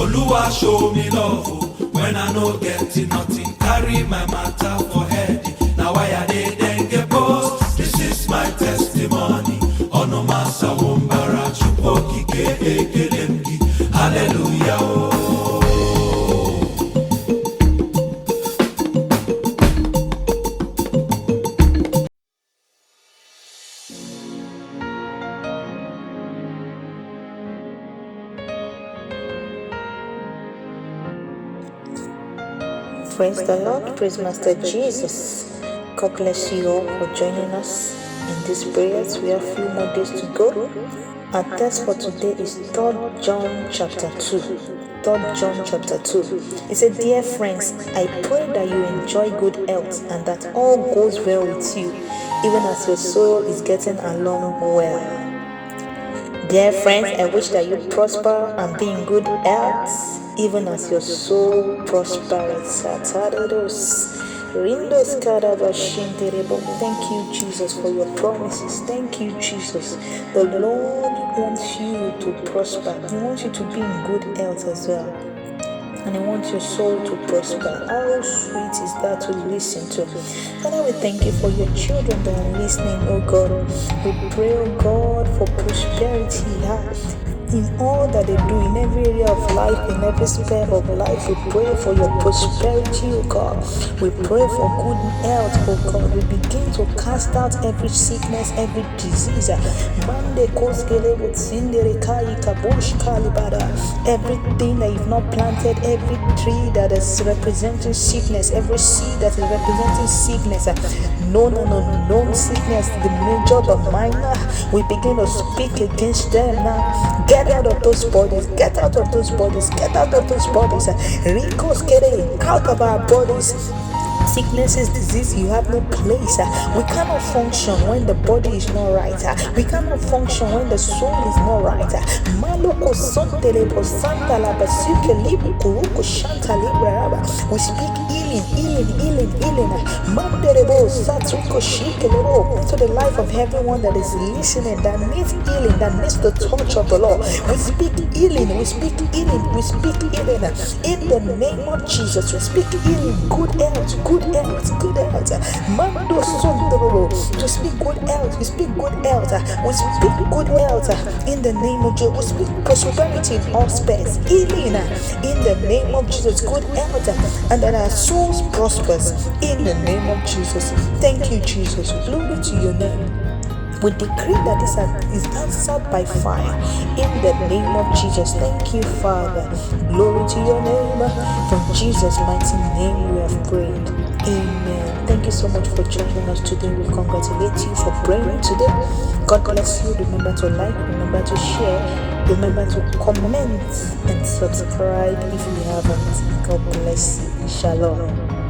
Oluwa show me love, oh, when I no get nothing. Carry my matter for head. Now why I dey then get post? This is my testimony. Ono masa wombara chupoki ke ekelemgi. Hallelujah. Oh. Praise the Lord, praise Master Jesus. God bless you all for joining us in these prayers. We have a few more days to go. Our text for today is 3 John chapter 2. 3 John chapter 2. It said, "Dear friends, I pray that you enjoy good health and that all goes well with you, even as your soul is getting along well." Dear friends, I wish that you prosper and be in good health, even as your soul prospers. Thank you, Jesus, for your promises. Thank you, Jesus. The Lord wants you to prosper. He wants you to be in good health as well. And He wants your soul to prosper. How sweet is that to listen to? Father, we thank you for your children that are listening, oh God. We pray, oh God, for prosperity in all that they do, in every area of life, in every sphere of life. We pray for your prosperity, oh God. We pray for good health, oh God. We begin to cast out every sickness, every disease. Everything that you've not planted, every tree that is representing sickness, every seed that is representing sickness, known and unknown sickness, the major, the minor, we begin to speak against them now. Get out of those bodies, get out of those bodies, get out of those bodies. Ricos, get out of our bodies. Sicknesses, disease, you have no place. We cannot function when the body is not right. We cannot function when the soul is not right. We speak healing. To the life of everyone that is listening, that needs healing, that needs the touch of the Lord. We speak healing. In the name of Jesus, we speak healing, good health. Mando sondoro. To speak good health, we speak good health. We speak good health in the name of Jesus. We speak prosperity in all spheres, healing in the name of Jesus, good health, and that our souls prospers in the name of Jesus. Thank you, Jesus. Glory to your name. We decree that this is answered by fire in the name of Jesus. Thank you, Father. Glory to your name. From Jesus' mighty name we have prayed. Amen. Thank you so much for joining us today. We congratulate you for praying today. God bless you. Remember to like, remember to share, remember to comment and subscribe if you haven't. God bless you. Shalom.